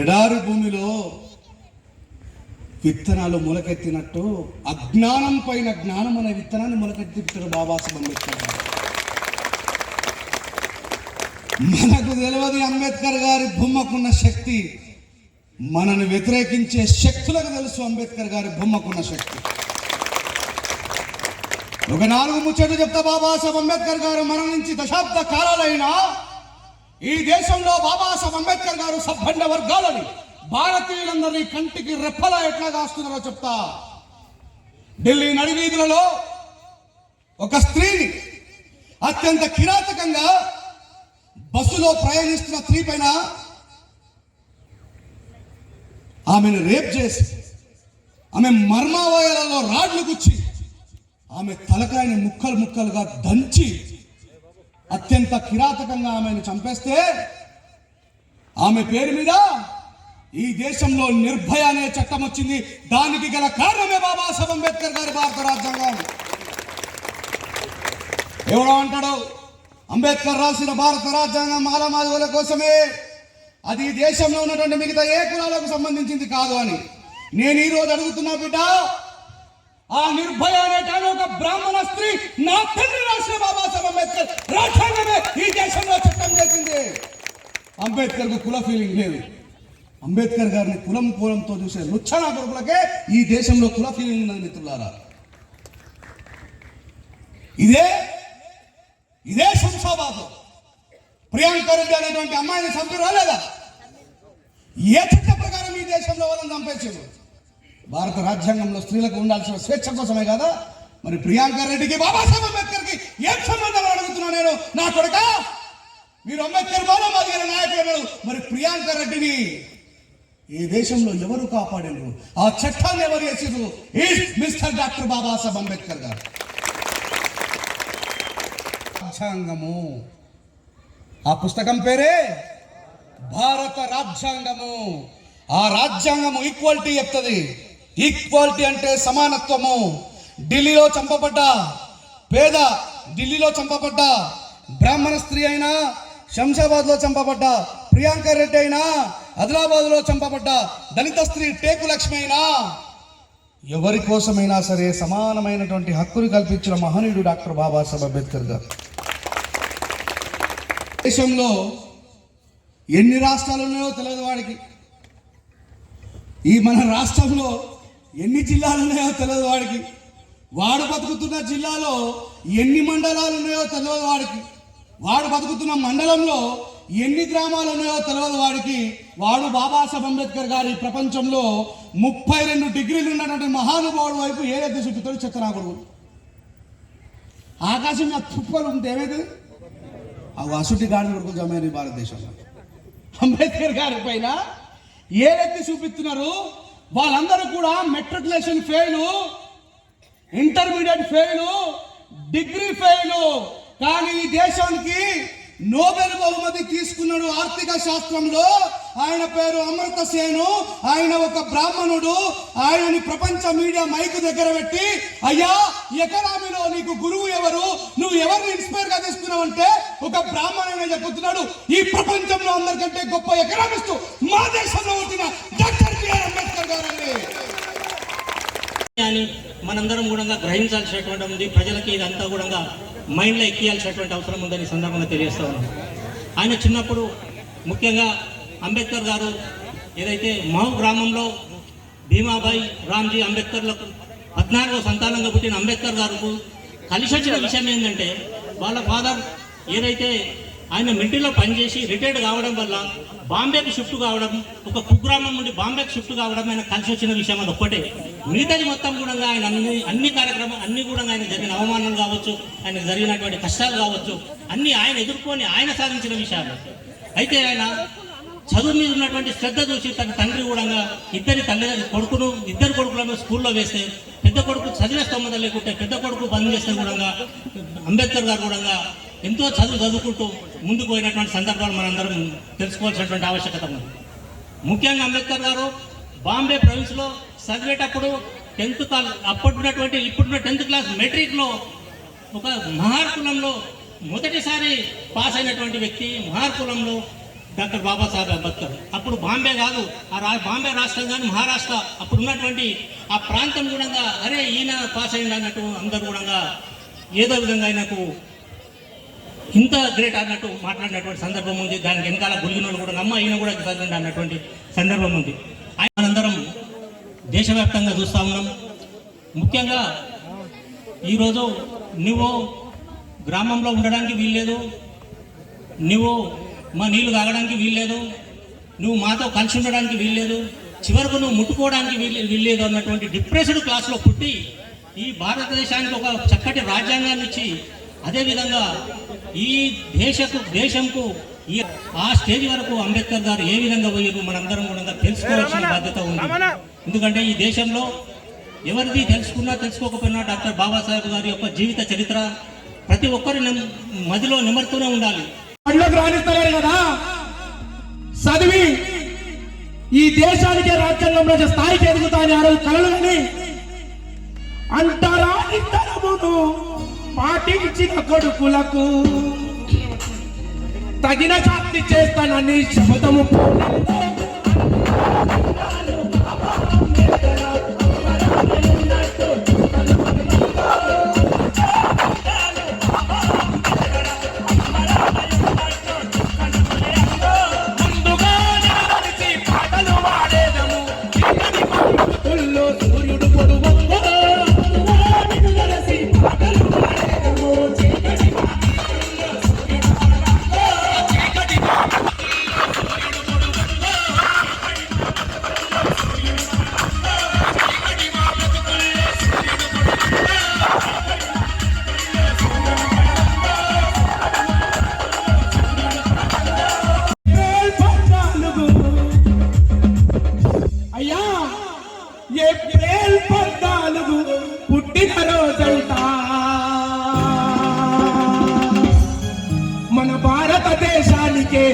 ఎడారి భూమిలో విత్తనాలు మొలకెత్తినట్టు అజ్ఞానం పైన జ్ఞానం అనే విత్తనాన్ని మొలకెత్తింటారు బాబాసాహెబ్ అంబేద్కర్ గారు. మనకు తెలియదు అంబేద్కర్ గారి బొమ్మకున్న శక్తి, మనల్ని వ్యతిరేకించే శక్తులకు తెలుసు అంబేద్కర్ గారి బొమ్మకున్న శక్తి. ఒక 4 ముచ్చట్లు చెప్తా. బాబాసాహెబ్ అంబేద్కర్ గారు మరణించి దశాబ్ద కాలాలైనా ఈ దేశంలో బాబాసాహెబ్ అంబేద్కర్ గారు సబ్బండ వర్గాలని భారతీయులందరినీ కంటికి రెప్పలా ఎట్లా కాస్తున్నారో చెప్తా. ఢిల్లీ నడివీధులలో ఒక స్త్రీని అత్యంత కిరాతకంగా బస్సులో ప్రయాణిస్తున్న స్త్రీ పైన ఆమెను రేప్ చేసి ఆమె మర్మావయాలలో రాడ్లు గుచ్చి ఆమె తలకాయని ముక్కలు ముక్కలుగా దంచి అత్యంత కిరాతకంగా ఆమెను చంపేస్తే ఆమె పేరు మీద ఈ దేశంలో నిర్భయ అనే చట్టం వచ్చింది. దానికి గల కారణమే బాబాసాహెబ్ అంబేద్కర్ గారి భారత రాజ్యాంగం. ఎవడో అంటాడు అంబేద్కర్ రాసిన భారత రాజ్యాంగం మాలమాదివుల కోసమే, అది దేశంలో ఉన్నటువంటి మిగతా ఏ కులాలకు సంబంధించింది కాదు అని. నేను ఈరోజు అడుగుతున్నా బిడ్డ, ఆ నిర్భయ అనేటాను ఒక బ్రాహ్మణ స్త్రీ నా తండ్రి రాసిన బాబాసాహెబ్ అంబేద్కర్ రాజ్యాంగమే ఈ దేశంలో చట్టం చేసింది. అంబేద్కర్కు కుల ఫీలింగ్ లేదు. అంబేద్కర్ గారిని కులంతో చూసే లుచ్చనా కొడుకులకే ఈ దేశంలో కుల ఫీలింగ్ ఉన్నది మిత్రులారా. ఇదే శంషాబాద్ ప్రియాంక రెడ్డి అనేటువంటి అమ్మాయిని చంపి రాలేదా? ఏ చట్ట ప్రకారం ఈ దేశంలో వాళ్ళని చంపేసారు? భారత రాజ్యాంగంలో స్త్రీలకు ఉండాల్సిన స్వేచ్ఛ కోసమే కదా. మరి ప్రియాంక రెడ్డికి బాబాసాహెబ్ అంబేద్కర్కి ఏం సంబంధం అడుగుతున్నా నేను. నా కొడుక, మీరు అంబేద్కర్ మానవాది గారి నాయకుడు, మరి ప్రియాంక రెడ్డిని ఈ దేశంలో ఎవరు కాపాడారు? ఆ చట్టాన్ని ఎవరు చేసారు? మిస్టర్ డాక్టర్ బాబాసాహెబ్ అంబేద్కర్ గారు. రాజ్యాంగము, ఆ పుస్తకం పేరే భారత రాజ్యాంగము. ఆ రాజ్యాంగము ఈక్వాలిటీ చెప్తుంది. ఈక్వాలిటీ అంటే సమానత్వము. ఢిల్లీలో చంపబడ్డ పేద, ఢిల్లీలో చంపబడ్డ బ్రాహ్మణ స్త్రీ అయినా, శంషాబాద్లో చంపబడ్డ ప్రియాంక రెడ్డి అయినా, ఆదిలాబాద్లో చంపబడ్డ దళిత స్త్రీ టేకు లక్ష్మి అయినా, ఎవరి కోసమైనా సరే సమానమైనటువంటి హక్కులు కల్పించిన మహనీయుడు డాక్టర్ బాబాసాహెబ్ అంబేద్కర్ గారు. దేశంలో ఎన్ని రాష్ట్రాలు ఉన్నాయో తెలియదు వాడికి. ఈ మన రాష్ట్రంలో ఎన్ని జిల్లాలు ఉన్నాయో తెలియదు వాడికి. వాడు బతుకుతున్న జిల్లాలో ఎన్ని మండలాలు ఉన్నాయో తెలియదు వాడికి. వాడు బతుకుతున్న మండలంలో ఎన్ని గ్రామాలు ఉన్నాయో తెలియదు వాడికి. వాడు బాబాసాహెబ్ అంబేద్కర్ గారి ప్రపంచంలో 32 డిగ్రీలు ఉన్నటువంటి మహానుభావుడు వైపు ఏదైతే చూపుతాడో చెత్తనాకుడు. ఆకాశం మీద తుప్పలు ఉంటే ఏమైతుంది? ఆ అసుటి గాడి కొడుకు జమైంది భారతదేశంలో. అంబేద్కర్ గారి పైన ఏదైతే చూపిస్తున్నారు వాళ్ళందరూ కూడా matriculation fail, intermediate fail, degree fail. కానీ ఈ దేశానికి నోబెల్ బహుమతి తీసుకున్నాడు ఆర్థిక శాస్త్రంలో. ఆయన పేరు అమర్త సేను. ఆయన ఒక బ్రాహ్మణుడు. ఆయనని ప్రపంచ మీడియా మైక్ దగ్గర పెట్టి, అయ్యా ఎకనామీలో నీకు గురువు ఎవరు, నువ్వు ఎవరిని ఇన్స్పైర్ గా తీసుకున్నావు అంటే ఒక బ్రాహ్మణునే చెప్పుతున్నాడు. ఈ ప్రపంచంలో అందరికంటే గొప్ప ఎకనామిస్ట్ మా దేశంలో వచ్చిన డాక్టర్ బిఆర్ అంబేద్కర్ గారండి అని మనందరం కూడా గ్రహించాల్సినటువంటి ఉంది. ప్రజలకి ఇదంతా కూడా మైండ్లో ఎక్కియాల్సినటువంటి అవసరం ఉందని సందర్భంగా తెలియజేస్తా ఉన్నాం. ఆయన చిన్నప్పుడు ముఖ్యంగా అంబేద్కర్ గారు ఏదైతే మహు గ్రామంలో భీమాబాయి రామ్జీ అంబేద్కర్లకు 14వ సంతానంగా పుట్టిన అంబేద్కర్ గారు కలిసి వచ్చిన విషయం ఏంటంటే, వాళ్ళ ఫాదర్ ఏదైతే ఆయన మిలిటరీలో పనిచేసి రిటైర్డ్ కావడం వల్ల బాంబేకి షిఫ్ట్ కావడం, ఒక కుగ్రామం నుండి బాంబేకి షిఫ్ట్ కావడం ఆయన కలిసి వచ్చిన విషయం అది ఒక్కటే. మిగతాది మొత్తం కూడా ఆయన అన్ని కార్యక్రమాలు అన్ని కూడా ఆయన జరిగిన అవమానాలు కావచ్చు, ఆయన జరిగినటువంటి కష్టాలు కావచ్చు, అన్ని ఆయన ఎదుర్కొని ఆయన సాధించిన విషయాలు. అయితే ఆయన చదువు మీద ఉన్నటువంటి శ్రద్ధ చూసి తన తండ్రి కూడా ఇద్దరు కొడుకులను స్కూల్లో వేస్తే, పెద్ద కొడుకు చదివే స్తోమత లేకుంటే పెద్ద కొడుకు బంద్ చేస్తే కూడా అంబేద్కర్ గారు కూడా ఎంతో చదువుకుంటూ ముందుకు పోయినటువంటి సందర్భాలు మనందరం తెలుసుకోవాల్సినటువంటి ఆవశ్యకత ఉంది. ముఖ్యంగా అంబేద్కర్ గారు బాంబే ప్రావిన్స్లో చదివేటప్పుడు 10th క్లాస్ అప్పుడున్నటువంటి ఇప్పుడున్న 10th క్లాస్ మెట్రిక్లో ఒక మహార్ కులంలో మొదటిసారి పాస్ అయినటువంటి వ్యక్తి. మహార్ కులంలో డాక్టర్ బాబాసాహెబ్ అంబేద్కర్. అప్పుడు బాంబే కాదు, బాంబే రాష్ట్రం కానీ మహారాష్ట్ర అప్పుడు ఉన్నటువంటి ఆ ప్రాంతం కూడా అరే ఈయన పాస్ అయింది అన్నట్టు అందరు కూడా ఏదో విధంగా ఆయనకు ఇంత గ్రేట్ అన్నట్టు మాట్లాడినటువంటి సందర్భం ఉంది. దానికి వెనకాల గురిగినోళ్ళు కూడా అమ్మ ఈయన కూడా చదవండి అన్నటువంటి సందర్భం ఉంది. మనందరం దేశవ్యాప్తంగా చూస్తూ ఉన్నాం. ముఖ్యంగా ఈరోజు నువ్వు గ్రామంలో ఉండడానికి వీల్లేదు, నువ్వు మా నీళ్లు తాగడానికి వీల్లేదు, నువ్వు మాతో కలిసి ఉండడానికి వీల్లేదు, చివరకు నువ్వు ముట్టుకోవడానికి వీల్లేదు అన్నటువంటి డిప్రెస్డ్ క్లాస్లో పుట్టి ఈ భారతదేశానికి ఒక చక్కటి రాజ్యాంగాన్ని ఇచ్చి, అదేవిధంగా ఈ దేశంకు ఆ స్టేజ్ వరకు అంబేద్కర్ గారు ఏ విధంగా పోయారు మనందరం కూడా తెలుసుకోవాల్సిన బాధ్యత ఉంది. ఎందుకంటే ఈ దేశంలో ఎవరిది తెలుసుకున్నా తెలుసుకోకపోయినా డాక్టర్ బాబాసాహెబ్ గారి యొక్క జీవిత చరిత్ర ప్రతి ఒక్కరి మదిలో నిమరుతూనే ఉండాలి. రాణిస్తున్నారు కదా, చదివి ఈ దేశానికే రాజ్యాంగంలో స్థాయికి ఎదుగుతాని ఆ రోజు కలలని అంటారాని తరమును పాటించిన కొడుకులకు తగిన శాస్తి చేస్తానని శపథము ఏప్రిల్ 14 పుట్టిన రోజంట మన భారతదేశానికే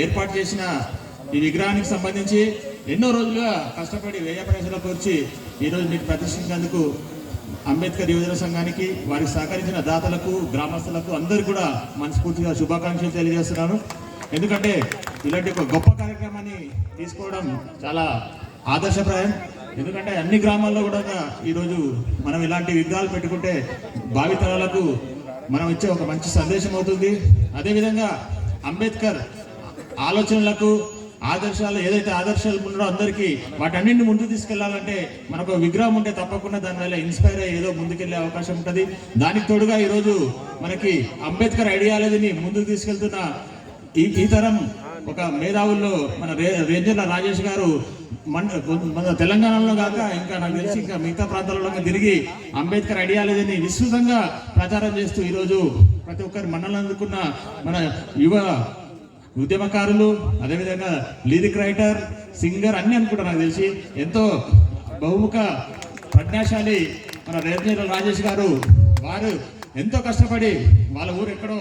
ఏర్పాటు చేసిన ఈ విగ్రహానికి సంబంధించి ఎన్నో రోజులుగా కష్టపడి వ్యయ ప్రయాసాలు కూర్చి ఈరోజు మీకు ప్రతిష్ఠించినందుకు అంబేద్కర్ యువజన సంఘానికి వారికి సహకరించిన దాతలకు గ్రామస్తులకు అందరికీ కూడా మనస్ఫూర్తిగా శుభాకాంక్షలు తెలియజేస్తున్నాను. ఎందుకంటే ఇలాంటి ఒక గొప్ప కార్యక్రమాన్ని తీసుకోవడం చాలా ఆదర్శప్రాయం. ఎందుకంటే అన్ని గ్రామాల్లో కూడా ఈరోజు మనం ఇలాంటి విగ్రహాలు పెట్టుకుంటే భావితరాలకు మనం ఇచ్చే ఒక మంచి సందేశం అవుతుంది. అదేవిధంగా అంబేద్కర్ ఆలోచనలకు ఆదర్శాలు ఏదైతే ఆదర్శాలు ఉన్నారో అందరికీ వాటన్నింటిని ముందుకు తీసుకెళ్లాలంటే మనకు విగ్రహం ఉంటే తప్పకుండా దానివల్ల ఇన్స్పైర్ అయ్యి ఏదో ముందుకెళ్లే అవకాశం ఉంటుంది. దానికి తోడుగా ఈరోజు మనకి అంబేద్కర్ ఐడియాలజీని ముందుకు తీసుకెళ్తున్న ఈ తరం ఒక మేధావుల్లో మన రేంజర్ల రాజేష్ గారు మన తెలంగాణలో కాక ఇంకా నాకు తెలిసి ఇంకా మిగతా ప్రాంతాలలో తిరిగి అంబేద్కర్ ఐడియాలజీని విస్తృతంగా ప్రచారం చేస్తూ ఈరోజు ప్రతి ఒక్కరి మన్నలను అందుకున్న మన యువ ఉద్యమకారులు, అదేవిధంగా లిరిక్ రైటర్, సింగర్ అన్ని అనుకుంటా నాకు తెలిసి ఎంతో బహుముఖ ప్రజ్ఞాశాలి మన రేంజర్ల రాజేష్ గారు. వారు ఎంతో కష్టపడి వాళ్ళ ఊరు ఎక్కడో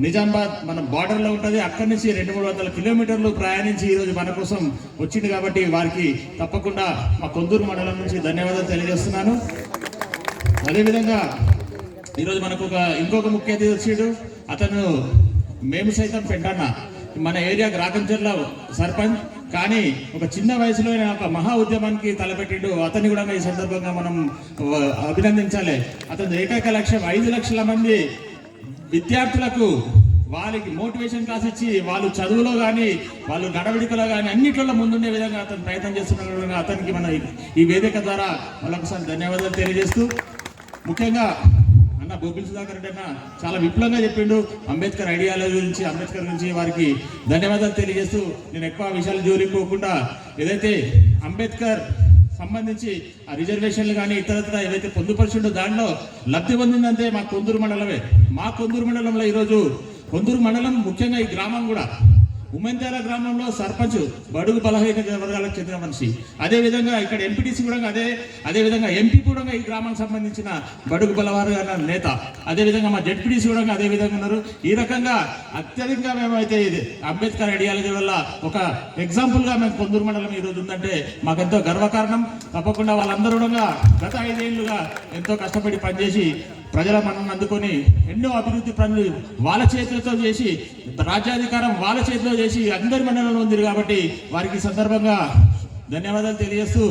నిజామాబాద్ మన బార్డర్లో ఉంటుంది, అక్కడి నుంచి 200-300 కిలోమీటర్లు ప్రయాణించి ఈరోజు మన కోసం వచ్చింది. కాబట్టి వారికి తప్పకుండా మా కొందూరు మండలం నుంచి ధన్యవాదాలు తెలియజేస్తున్నాను. అదేవిధంగా ఈరోజు మనకు ఇంకొక ముఖ్య అతిథి వచ్చాడు. అతను మేము సైతం పెంటన్న మన ఏరియా రాకంచర్ల సర్పంచ్, కానీ ఒక చిన్న వయసులో ఒక మహా ఉద్యమానికి తలపెట్టిండు. అతన్ని కూడా ఈ సందర్భంగా మనం అభినందించాలి. అతని ఏకైక లక్ష్యం 5 లక్షల మంది విద్యార్థులకు వాళ్ళకి మోటివేషన్ క్లాస్ ఇచ్చి వాళ్ళు చదువులో కానీ వాళ్ళు నడవడికలో కానీ అన్నిట్లలో ముందుండే విధంగా అతను ప్రయత్నం చేస్తున్న అతనికి మన ఈ వేదిక ద్వారా మరొకసారి ధన్యవాదాలు తెలియజేస్తూ, ముఖ్యంగా అన్న బొబ్బిలి సుధాకర్ రెడ్డి అన్న చాలా విప్లవంగా చెప్పిండు అంబేద్కర్ ఐడియాలజీ గురించి, అంబేద్కర్ గురించి. వారికి ధన్యవాదాలు తెలియజేస్తూ నేను ఎక్కువ విషయాలు జోలిపోకుండా ఏదైతే అంబేద్కర్ సంబంధించి ఆ రిజర్వేషన్లు కానీ ఇతరత్ర ఏవైతే పొందుపరిచిండో దాంట్లో లబ్ధి పొందిందంటే మా కొందూరు మండలమే. మా కొందూరు మండలంలో ఈరోజు కొందూరు మండలం ముఖ్యంగా ఈ గ్రామం కూడా ఉమ్మెంతాల గ్రామంలో సర్పంచ్ బడుగు బలహీన వర్గాలకు చెందిన మనిషి. అదేవిధంగా ఇక్కడ ఎంపీటీసీ కూడా అదేవిధంగా ఎంపీ కూడా ఈ గ్రామానికి సంబంధించిన బడుగు బలవర్గాల నేత. అదేవిధంగా మా జెడ్పీటీసీ కూడా అదేవిధంగా ఉన్నారు. ఈ రకంగా అత్యధికంగా మేమైతే అంబేద్కర్ ఐడియాలజీ వల్ల ఒక ఎగ్జాంపుల్గా మేము కొందూరు మండలం ఈరోజు ఉందంటే మాకెంతో గర్వకారణం. తప్పకుండా వాళ్ళందరూ కూడా గత 5 ఏళ్లుగా ఎంతో కష్టపడి పనిచేసి ప్రజల మన్నను అందుకొని ఎన్నో అభివృద్ధి పనులు వాళ్ళ చేతులతో చేసి రాజ్యాధికారం వాళ్ళ చేతిలో చేసి అందరి మన్ననలు ఉంది. కాబట్టి వారికి సందర్భంగా ధన్యవాదాలు తెలియజేస్తూ